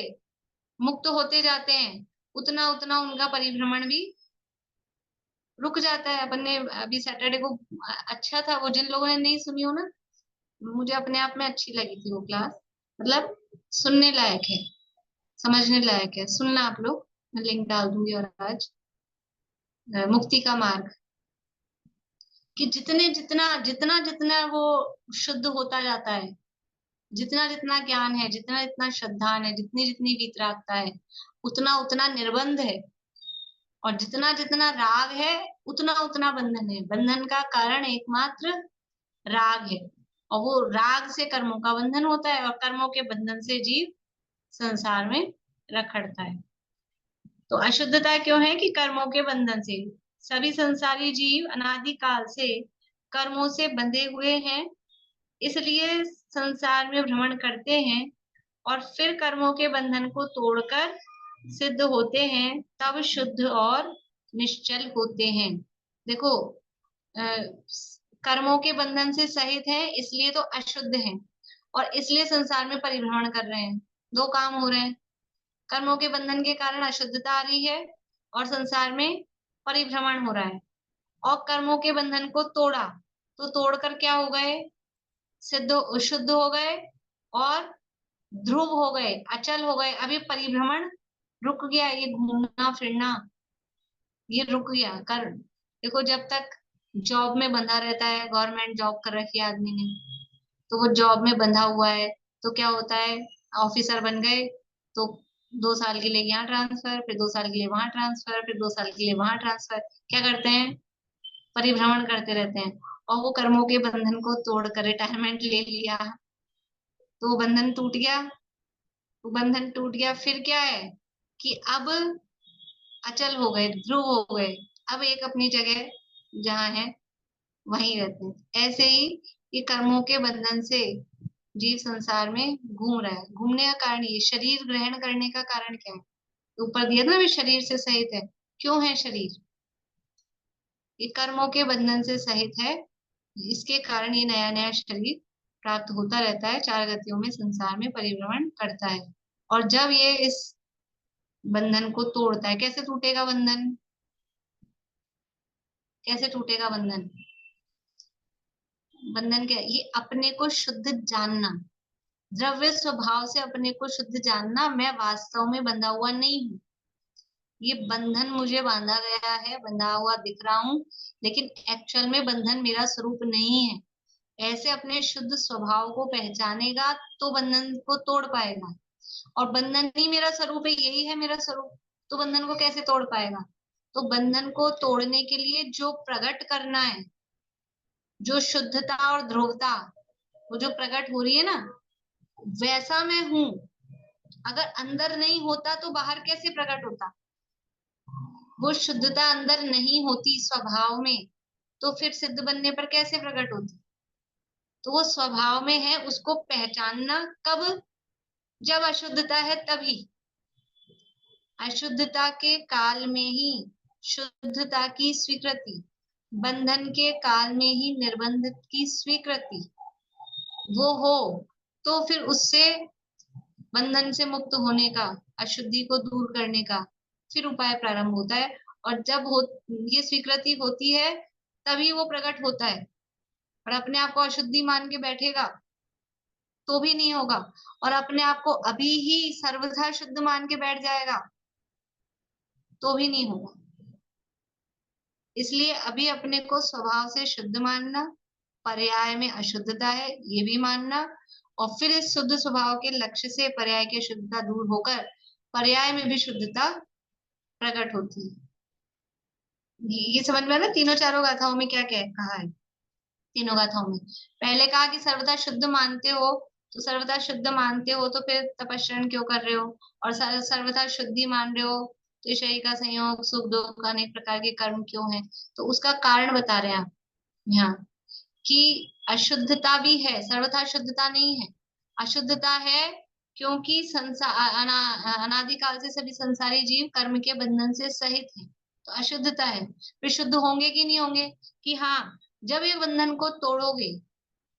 मुक्त होते जाते हैं उतना उतना उनका परिभ्रमण भी रुक जाता है। अपन ने अभी सैटरडे को अच्छा था वो, जिन लोगों ने नहीं सुनी हो ना, मुझे अपने आप में अच्छी लगी थी वो क्लास। मतलब सुनने लायक है, समझने लायक है, सुनना आप लोग। मैं लिंक डाल दूंगी। और आज मुक्ति का मार्ग, कि जितने जितना जितना जितना वो शुद्ध होता जाता है, जितना जितना ज्ञान है, जितना जितना श्रद्धान है, जितनी जितनी वीतरागता है, उतना उतना निर्बंध है। और जितना जितना राग है उतना उतना बंधन है। बंधन का कारण एकमात्र राग है, और वो राग से कर्मों का बंधन होता है, और कर्मों के बंधन से जीव संसार में रखड़ता है। तो अशुद्धता क्यों है कि कर्मों के बंधन से। सभी संसारी जीव अनादिकाल से कर्मों से बंधे हुए हैं, इसलिए संसार में भ्रमण करते हैं, और फिर कर्मों के बंधन को तोड़कर सिद्ध होते हैं, तब शुद्ध और निश्चल होते हैं। देखो, कर्मों के बंधन से सहित है इसलिए तो अशुद्ध है, और इसलिए संसार में परिभ्रमण कर रहे हैं। दो काम हो रहे हैं, कर्मों के बंधन के कारण अशुद्धता आ रही है और संसार में परिभ्रमण हो रहा है। और कर्मों के बंधन को तोड़ा तो तोड़कर क्या हो गए? सिद्ध शुद्ध हो गए और ध्रुव हो गए, अचल हो गए। अभी परिभ्रमण रुक गया, ये घूमना फिरना ये रुक गया। कर देखो, जब तक जॉब में बंधा रहता है, गवर्नमेंट जॉब कर रखी है आदमी ने, तो वो जॉब में बंधा हुआ है, तो क्या होता है, ऑफिसर बन गए तो 2 साल के लिए यहाँ ट्रांसफर, फिर 2 साल के लिए वहां ट्रांसफर, फिर 2 साल के लिए वहां ट्रांसफर। क्या करते हैं? परिभ्रमण करते रहते हैं। और वो कर्मों के बंधन को तोड़कर रिटायरमेंट ले लिया तो वो बंधन टूट गया। वो बंधन टूट गया, फिर क्या है कि अब अचल हो गए, ध्रुव हो गए। अब एक अपनी जगह जहाँ है वहीं रहते हैं। ऐसे ही ये कर्मों के बंधन से जीव संसार में घूम रहा है। घूमने का कारण ये शरीर ग्रहण करने का कारण क्या है? ऊपर दिया था ना, शरीर से सहित है। क्यों है शरीर? ये कर्मों के बंधन से सहित है, इसके कारण ये नया नया शरीर प्राप्त होता रहता है, 4 गतियों में संसार में परिभ्रमण करता है। और जब ये इस बंधन को तोड़ता है, कैसे टूटेगा बंधन? कैसे टूटेगा बंधन? बंधन क्या? ये अपने को शुद्ध जानना, द्रव्य स्वभाव से अपने को शुद्ध जानना। मैं वास्तव में बंधा हुआ नहीं हूँ, ये बंधन मुझे बांधा गया है, बंधा हुआ दिख रहा हूँ, लेकिन एक्चुअल में बंधन मेरा स्वरूप नहीं है। ऐसे अपने शुद्ध स्वभाव को पहचानेगा तो बंधन को तोड़ पाएगा। और बंधन ही मेरा स्वरूप है, यही है मेरा स्वरूप, तो बंधन को कैसे तोड़ पाएगा? तो बंधन को तोड़ने के लिए जो प्रकट करना है, जो शुद्धता और ध्रुवता, वो जो प्रकट हो रही है ना, वैसा मैं हूं। अगर अंदर नहीं होता तो बाहर कैसे प्रकट होता? वो शुद्धता अंदर नहीं होती स्वभाव में, तो फिर सिद्ध बनने पर कैसे प्रकट होती? तो वो स्वभाव में है, उसको पहचानना कब? जब अशुद्धता है तभी। अशुद्धता के काल में ही शुद्धता की स्वीकृति, बंधन के काल में ही निर्बंध की स्वीकृति वो हो, तो फिर उससे बंधन से मुक्त होने का, अशुद्धि को दूर करने का फिर उपाय प्रारंभ होता है। और जब ये स्वीकृति होती है तभी वो प्रकट होता है। और अपने आप को अशुद्धि मान के बैठेगा तो भी नहीं होगा, और अपने आप को अभी ही सर्वथा शुद्ध मान के बैठ जाएगा तो भी नहीं होगा। इसलिए अभी अपने को स्वभाव से शुद्ध मानना, पर्याय में अशुद्धता है ये भी मानना, और फिर इस शुद्ध स्वभाव के लक्ष्य से पर्याय की शुद्धता दूर होकर पर्याय में भी शुद्धता प्रकट होती है। ये समझ में ना, तीनों चारों गाथाओं में क्या क्या कहा है? तीनों गाथाओं में पहले कहा कि सर्वथा शुद्ध मानते हो, तो सर्वथा शुद्ध मानते हो तो फिर तपस्या क्यों कर रहे हो? और सर्वथा शुद्धि मान रहे हो तो शरीर का संयोग, सुख दुख, अनेक प्रकार के कर्म क्यों है, तो उसका कारण बता रहे हैं आप यहाँ कि अशुद्धता भी है, सर्वथा शुद्धता नहीं है। अशुद्धता है क्योंकि अनादिकाल से सभी संसारी जीव कर्म के बंधन से सहित हैं, तो अशुद्धता है। फिर शुद्ध होंगे कि नहीं होंगे, कि हाँ, जब ये बंधन को तोड़ोगे,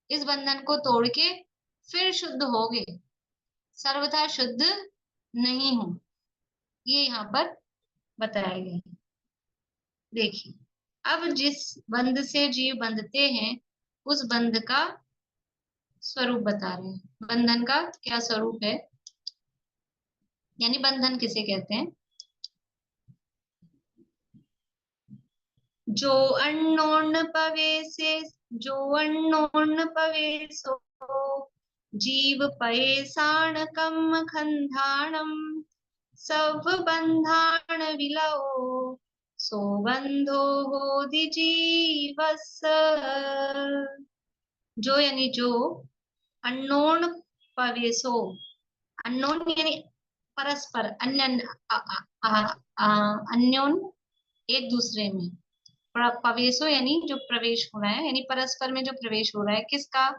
इस बंधन को तोड़ के फिर शुद्ध होगे, सर्वथा शुद्ध नहीं हो, ये यहाँ पर बताया गया है। देखिए, अब जिस बंध से जीव बंधते हैं उस बंध का स्वरूप बता रहे हैं। बंधन का क्या स्वरूप है, यानी बंधन किसे कहते हैं। जो अन्नोन्न पवेशो जीव पयेषाण कम्म खंधाणम सब बंधाण विलयो सो बंधो होदि जीवस्य। जो यानी जो अननोन पवेशो, अननोन यानी परस्पर, अन्योन एक दूसरे में, पवेशो यानी जो प्रवेश हो रहा है, यानी परस्पर में जो प्रवेश हो रहा है, किसका,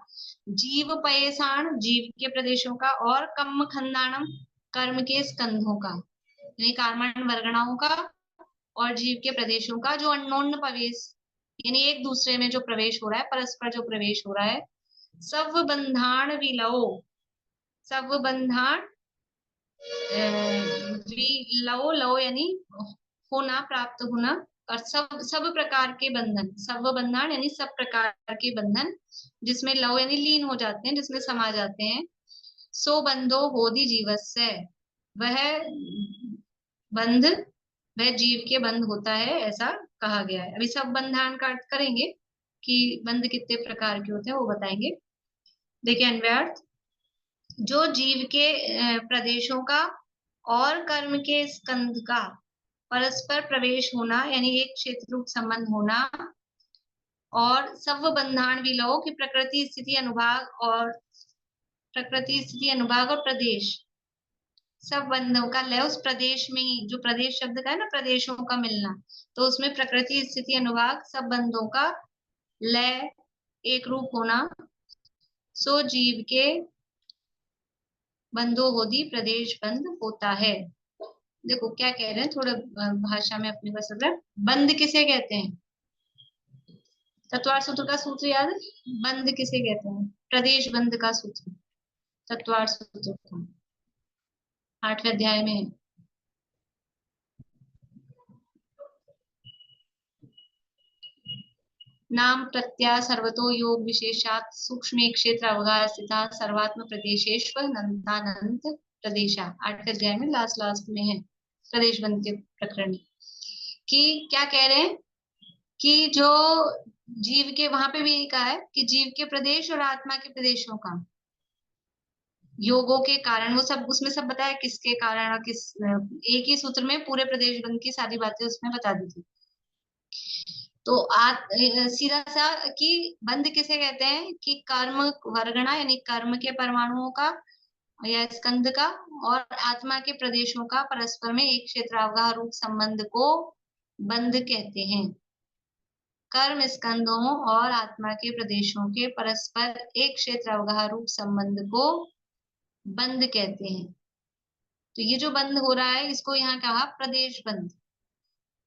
जीव पयेषाण जीव के प्रदेशों का, और कम्म खंदाणम कर्म के स्कंधों का, यानी कार्मण वर्गणाओं का और जीव के प्रदेशों का, जो अननोन पवेश यानी एक दूसरे में जो प्रवेश हो रहा है, परस्पर जो प्रवेश हो रहा है। सब बंधान विलयो, सब बंधान विलयो, लव यानी होना, प्राप्त होना, और सब प्रकार के बंधन, सब बंधन यानी सब प्रकार के बंधन, जिसमें लव यानी लीन हो जाते हैं, जिसमें समा जाते हैं। सो बंधो होदि जीवस्य, वह बंध वह जीव के बंध होता है, ऐसा कहा गया है। अभी सब बंधन का अर्थ करेंगे कि बंध कितने प्रकार के होते हैं, वो बताएंगे। देखिए अन्वयार्थ, जो जीव के प्रदेशों का और कर्म के स्कंध का परस्पर प्रवेश होना, यानी एक क्षेत्र रूप संबंध होना, और सब बंधान विलयो की प्रकृति स्थिति अनुभाग और प्रदेश, सब बंधों का लय उस प्रदेश में ही, जो प्रदेश शब्द का है ना, प्रदेशों का मिलना, तो उसमें प्रकृति स्थिति अनुभाग सब बंधों का लय एक रूप होना, सो जीव के बंधो होदि प्रदेश बंध होता है। देखो क्या कह रहे हैं, थोड़ा भाषा में अपने को समझ, बंध किसे कहते हैं, तत्वार्थ सूत्र का सूत्र याद है, बंध किसे कहते हैं, प्रदेश बंध का सूत्र, तत्वार्थ सूत्र का 8वें अध्याय में है। नाम प्रत्या सर्वतो योग विशेषात सूक्ष्म क्षेत्र अवगाह स्थिता सर्वात्म प्रदेशेश्वर नंदानंत प्रदेशा, 8वें अध्याय में लास्ट में है प्रदेश बंध के प्रकरण की। क्या कह रहे हैं कि जो जीव के, वहां पे भी यही कहा है कि जीव के प्रदेश और आत्मा के प्रदेशों का योगों के कारण, वो सब उसमें सब बताया किसके कारण, और किस, एक ही सूत्र में पूरे प्रदेश बंध की सारी बातें उसमें बता दी थी। तो सीधा सा कि बंध किसे कहते हैं, कि कर्म वर्गणा यानी कर्म के परमाणुओं का या स्कंद का और आत्मा के प्रदेशों का परस्पर में एक क्षेत्रावगाह रूप संबंध को बंध कहते हैं। कर्म स्कंदों और आत्मा के प्रदेशों के परस्पर एक क्षेत्रावगाह रूप संबंध को बंध कहते हैं। तो ये जो बंध हो रहा है, इसको यहाँ कहा प्रदेश बंध,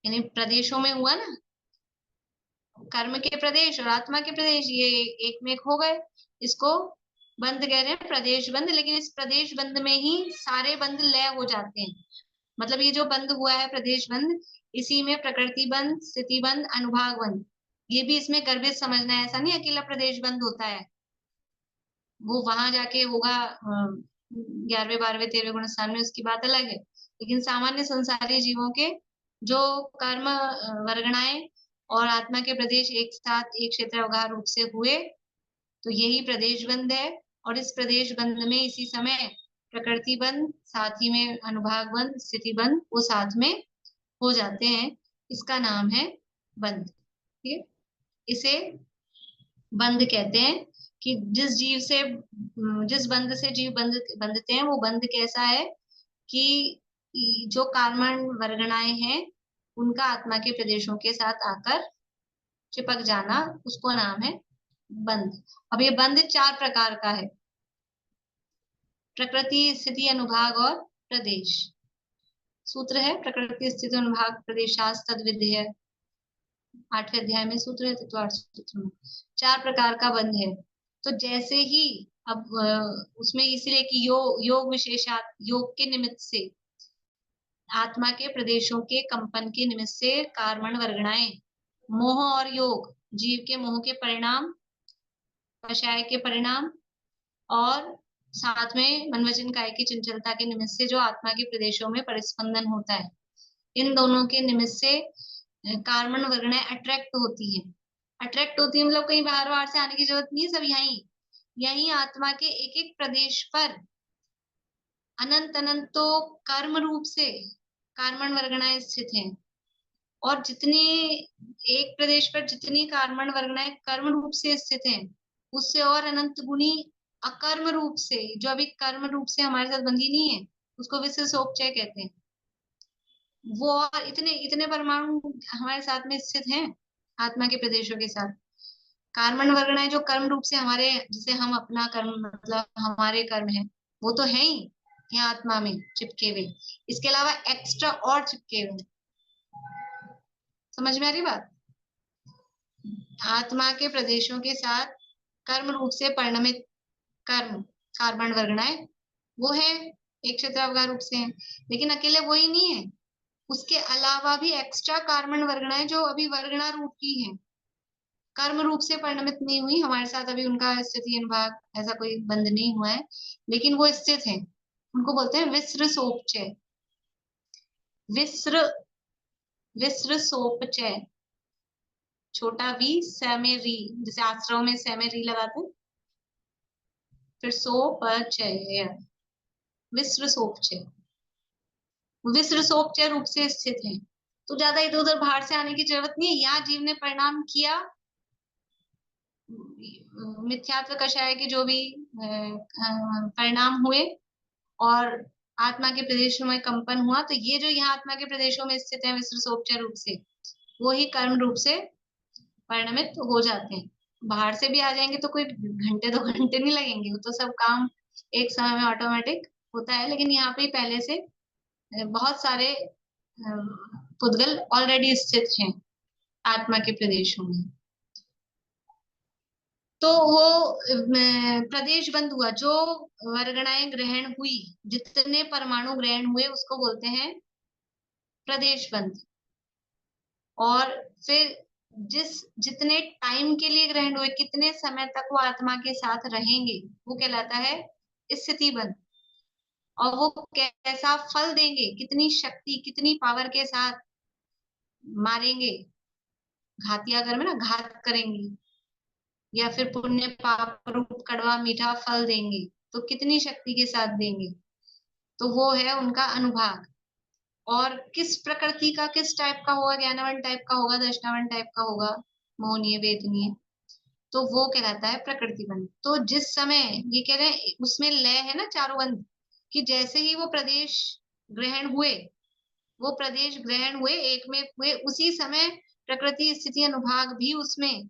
यानी प्रदेशों में हुआ ना, कर्म के प्रदेश और आत्मा के प्रदेश, ये एक में एक हो गए, इसको बंध कह रहे हैं, प्रदेश बंध। लेकिन इस प्रदेश बंध में ही सारे बंध लय हो जाते हैं, मतलब ये जो बंध हुआ है प्रदेश बंध, इसी में प्रकृति बंध, स्थिति बंध, अनुभाग बंध, ये भी इसमें गर्भित समझना है। ऐसा नहीं अकेला प्रदेश बंध होता है, वो वहां जाके होगा 11वें 12वें 13वें गुण स्थान में, उसकी बात अलग है। लेकिन सामान्य संसारी जीवों के जो कर्म वर्गणाएं और आत्मा के प्रदेश एक साथ एक क्षेत्रावगाह रूप से हुए, तो यही प्रदेश बंध है। और इस प्रदेश बंध में इसी समय प्रकृति बंध, साथ ही में अनुभाग बंध, स्थिति बंध, वो साथ में हो जाते हैं, इसका नाम है बंध। ठीक है, इसे बंध कहते हैं। कि जिस बंध से जीव बंधते हैं, वो बंध कैसा है, कि जो कर्मण वर्गणाएं हैं उनका आत्मा के प्रदेशों के साथ आकर चिपक जाना, उसको नाम है बंध। अब ये बंध 4 प्रकार का है, प्रकृति, स्थिति, अनुभाग और प्रदेश। सूत्र है प्रकृति, स्थिति, अनुभाग, प्रदेशास तद्विधेय, 8वें अध्याय में सूत्र है, तत्वार्थ सूत्र में 4 प्रकार का बंध है। तो जैसे ही अब उसमें इसलिए कि योग विशेषात, योग के निमित्त से, आत्मा के प्रदेशों के कंपन के निमित्त से कर्मण वर्गणाएं, मोह और योग, जीव के मोह के परिणाम, कषाय के परिणाम, और साथ में मन वचन काय की चंचलता के निमित्त से जो आत्मा के प्रदेशों में परिस्पंदन होता है, इन दोनों के निमित्त से कर्मण वर्गणाएं अट्रैक्ट होती है। अट्रैक्ट होती है मतलब कहीं बाहर से आने की जरूरत नहीं है, सब यही आत्मा के एक एक प्रदेश पर अनंत अनंत तो कर्म रूप से कर्मण वर्गणाएं स्थित हैं, और जितनी एक प्रदेश पर जितनी कर्मण वर्गणाएं कर्म रूप से स्थित हैं, उससे और अनंत गुणी अकर्म रूप से, जो अभी कर्म रूप से हमारे साथ बंधी नहीं है, उसको विशेषोपचय कहते हैं। वो और इतने इतने परमाणु हमारे साथ में स्थित हैं आत्मा के प्रदेशों के साथ। कर्मण वर्गणाएं जो कर्म रूप से हमारे, जिसे हम अपना कर्म मतलब हमारे कर्म है, वो तो है ही यहाँ आत्मा में चिपके हुए, इसके अलावा एक्स्ट्रा और चिपके हुए। समझ में आ रही बात? आत्मा के प्रदेशों के साथ कर्म रूप से परिणमित कर्म कर्मण वर्गणाएं वो है, एक क्षेत्रावगाह रूप से है, लेकिन अकेले वो ही नहीं है, उसके अलावा भी एक्स्ट्रा कर्मण वर्गणाएं जो अभी वर्गणा रूप की हैं, कर्म रूप से परिणमित नहीं हुई, हमारे साथ अभी उनका स्थिति अनुभाग ऐसा कोई बंध नहीं हुआ है, लेकिन वो स्थित है, उनको बोलते हैं विसृसोपचय। विसृसोपचय, छोटा वी, स में री, जैसे आश्रम में स में री लगाते, फिर सोपचय, विसृसोपचय, विसृसोपचय रूप से स्थित है। तो ज्यादा इधर उधर बाहर से आने की जरूरत नहीं है। यहाँ जीव ने परिणाम किया, मिथ्यात्व कषाय के जो भी परिणाम हुए और आत्मा के प्रदेशों में कंपन हुआ, तो ये जो यहाँ आत्मा के प्रदेशों में स्थित है विसृसोपचय रूप से, वो ही कर्म रूप से परिणमित हो जाते हैं। बाहर से भी आ जाएंगे तो कोई घंटे 2 घंटे नहीं लगेंगे, वो तो सब काम एक समय में ऑटोमेटिक होता है, लेकिन यहाँ पे पहले से बहुत सारे पुद्गल ऑलरेडी स्थित हैं आत्मा के प्रदेशों में। तो वो प्रदेश बंद हुआ, जो वर्गणाएं ग्रहण हुई, जितने परमाणु ग्रहण हुए उसको बोलते हैं प्रदेश बंद। और फिर जितने टाइम के लिए ग्रहण हुए, कितने समय तक वो आत्मा के साथ रहेंगे, वो कहलाता है स्थिति बंद। और वो कैसा फल देंगे, कितनी शक्ति कितनी पावर के साथ मारेंगे, घातिया कर्म ना, घात करेंगे, या फिर पुण्य पाप रूप कड़वा मीठा फल देंगे, तो कितनी शक्ति के साथ देंगे, तो वो है उनका अनुभाग। और किस प्रकृति का, किस टाइप का होगा, ज्ञानवन टाइप का होगा, दर्शनावन टाइप का होगा, मोहनीय वेदनीय, तो वो कहलाता है प्रकृति बंध। तो जिस समय ये कह रहे हैं उसमें लय है ना चारों बंध, कि जैसे ही वो प्रदेश ग्रहण हुए, वो प्रदेश ग्रहण हुए एक में हुए, उसी समय प्रकृति स्थिति अनुभाग भी उसमें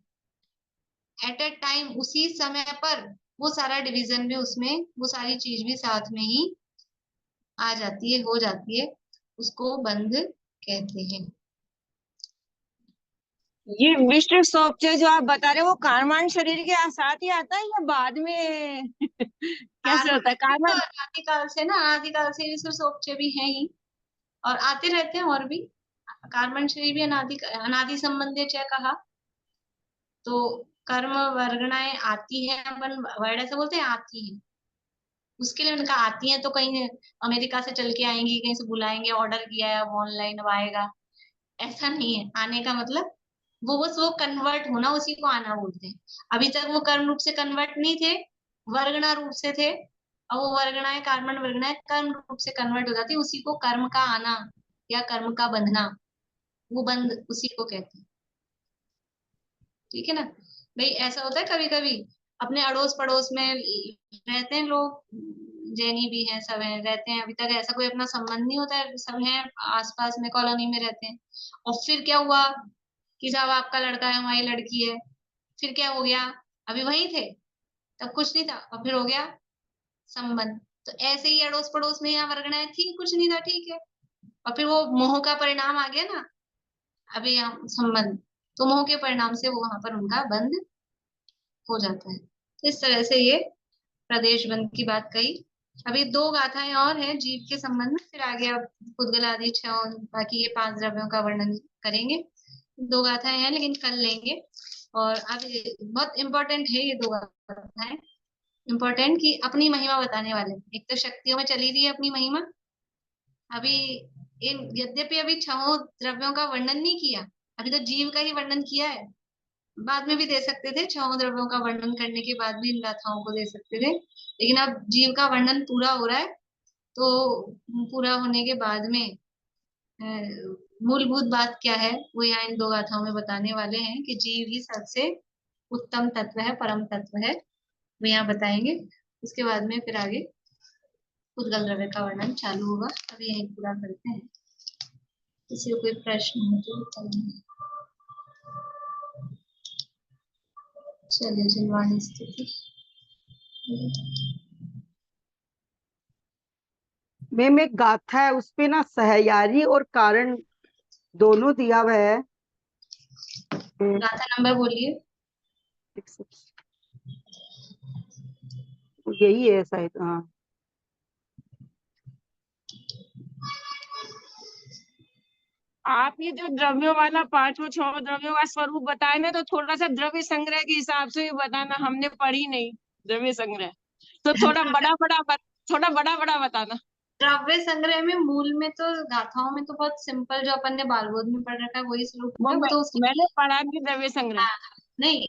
एट ए टाइम, उसी समय पर वो सारा डिवीजन में, उसमें वो सारी चीज भी साथ में ही आ जाती है, हो जाती है, उसको बंध कहते हैं। ये विष्णु सोपचय जो आप बता रहे हो, वो कर्मण शरीर के साथ ही आता है या बाद में कैसे होता है? कर्मण अनादिकाल से ना, अनादिकाल से विष्णु सोपचय भी है ही, और आते रहते हैं और भी। कर्मण शरीर भी अनादि संबंधी चय कहा, तो कर्म वर्गणाएं आती है, अपन वर्ड ऐसे बोलते हैं आती है, उसके लिए उनका आती है तो कहीं अमेरिका से चल के आएंगी, कहीं से बुलाएंगे, ऑर्डर किया है अब ऑनलाइन अब आएगा, ऐसा नहीं है। आने का मतलब वो बस वो कन्वर्ट होना, उसी को आना बोलते हैं। अभी तक वो कर्म रूप से कन्वर्ट नहीं थे, वर्गणा रूप से थे, और वो वर्गणाएं कर्मण वर्गणाएं कर्म रूप से कन्वर्ट हो जाती, उसी को कर्म का आना या कर्म का बंधना, वो बंध उसी को कहते हैं। ठीक है ना भाई? ऐसा होता है कभी कभी अपने अड़ोस पड़ोस में रहते हैं लोग, जैनी भी हैं, सब हैं, रहते हैं, अभी तक ऐसा कोई अपना संबंध नहीं होता है, सब हैं आसपास में, कॉलोनी में रहते हैं। और फिर क्या हुआ कि साहब आपका लड़का है, हमारी लड़की है, फिर क्या हो गया, अभी वही थे, तब कुछ नहीं था, और फिर हो गया संबंध। तो ऐसे ही अड़ोस पड़ोस में यहाँ वर्गणाएं थी, कुछ नहीं था, ठीक है, और फिर वो मोह का परिणाम आ गया ना, अभी यहाँ संबंध, तो मोह के परिणाम से वो वहां पर उनका बंध हो जाता है। तो इस तरह से ये प्रदेश बंध की बात कही। अभी 2 गाथाएं और हैं जीव के संबंध में, फिर आगे अब पुद्गल आदि 6 और बाकी ये 5 द्रव्यों का वर्णन करेंगे। 2 गाथाएं हैं लेकिन कल लेंगे। और अब बहुत इंपॉर्टेंट है ये 2 गाथाएं, इंपॉर्टेंट कि अपनी महिमा बताने वाले। एक तो शक्तियों में चली रही है अपनी महिमा, अभी इन यद्यपि अभी 6 द्रव्यों का वर्णन नहीं किया, अभी तो जीव का ही वर्णन किया है, बाद में भी दे सकते थे, 6 द्रव्यों का वर्णन करने के बाद भी इन गाथाओं को दे सकते थे, लेकिन अब जीव का वर्णन पूरा हो रहा है, तो पूरा होने के बाद में मूलभूत बात क्या है वो यहाँ इन 2 गाथाओं में बताने वाले हैं कि जीव ही सबसे उत्तम तत्व है, परम तत्व है, वो यहाँ बताएंगे। उसके बाद में फिर आगे पुद्गल द्रव्य का वर्णन चालू होगा। अभी यहीं पूरा करते हैं, किसी को कोई प्रश्न हो तो बताइए। चलिए जिनवाणी स्थिति। मैम एक गाथा है उसपे ना सहयारी और कारण दोनों दिया हुआ है। गाथा नंबर बोलिए। यही है शायद, हाँ। आप ये जो द्रव्यों वाला 5 6 द्रव्यों का स्वरूप बताए ना, तो थोड़ा सा द्रव्य संग्रह के हिसाब से भी बताना, हमने पढ़ी नहीं द्रव्य संग्रह, तो थोड़ा बड़ा बड़ा बताना। द्रव्य संग्रह में मूल में तो गाथाओं में तो बहुत सिंपल जो अपन ने बालबोध में पढ़ रखा है वही स्वरूप है, वो तो उसकी मैंने पढ़ा नहीं द्रव्य संग्रह। नहीं,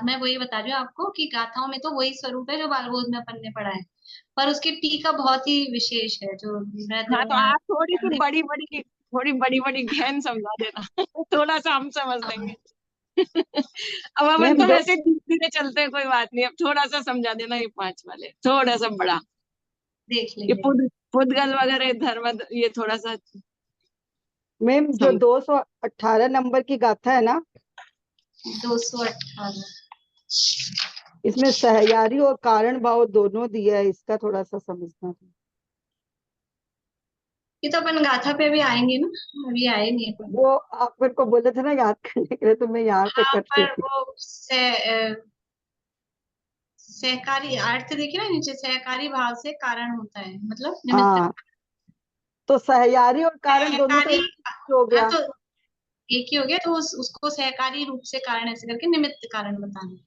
मैं वही बता रही हूँ आपको कि गाथाओं में तो वही स्वरूप है जो बालबोध में अपन ने पढ़ा है, पर उसकी टीका बहुत ही विशेष है जो हाँ, तो आप थोड़ी बड़ी गहन समझा देना थोड़ा सा हम समझ लेंगे अब अपन तो वैसे धीरे चलते हैं, कोई बात नहीं, अब थोड़ा सा समझा देना ये 5 वाले, थोड़ा सा बड़ा देख ये लेंगे। पुद्गल वगैरह धर्म, ये थोड़ा सा। मैम जो 218 नंबर की गाथा है ना, 218 इसमें सहयारी और कारण भाव दोनों दिया है, इसका थोड़ा सा समझना था। ये तो अपन गाथा पे भी आएंगे ना, अभी आए नहीं है। वो आप मेरे को बोले थे ना याद करने के लिए, तो मैं यहाँ पे करती पर थी। वो सहकारी अर्थ देखिए ना नीचे, सहकारी भाव से कारण होता है, मतलब निमित्त। हाँ, तो सहयारी और कारण दोनों तो एक ही हो गया। तो एक ही हो गया, तो उसको सहकारी रूप से कारण ऐसे करके निमित्त कारण बताना।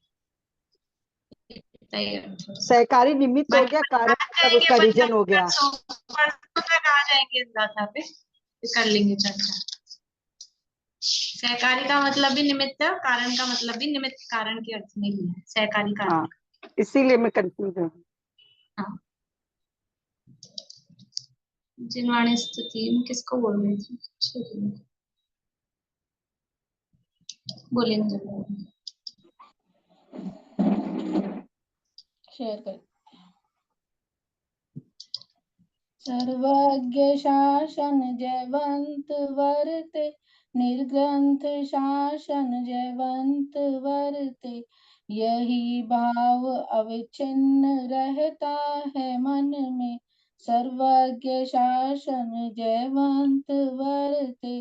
सहकारी निमित्त हो गया, कारण मतलब उसका रीजन हो गया। तक आ जाएंगे इस गाथा पे, कर लेंगे चर्चा। सहकारी का मतलब भी निमित्त है, कारण का मतलब भी निमित्त कारण के अर्थ में ही है, सहकारी कारण। हाँ, इसीलिए मैं कंफ्यूज हूँ। हाँ, जिनवाणी स्तुति किसको बोल रही थी? बोलिए ना। शेयर कर। सर्वज्ञ शासन जयवंत वर्ते, निर्ग्रंथ शासन जयवंत वर्ते, यही भाव अविच्छिन्न रहता है मन में, सर्वज्ञ शासन जयवंत वर्ते,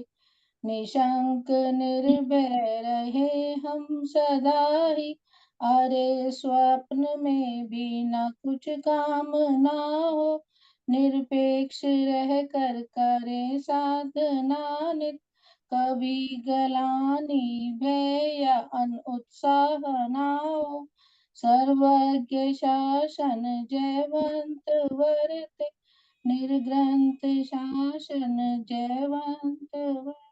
निशंक निर्भय रहे हम सदा ही, अरे स्वप्न में भी न कुछ काम ना हो, निरपेक्ष रह कर करे साधना नित, कभी गलानी भय या अनुत्साह ना हो, सर्वज्ञ शासन जयवंत वर्ते, निर्ग्रंथ शासन जयवंत वर्ते।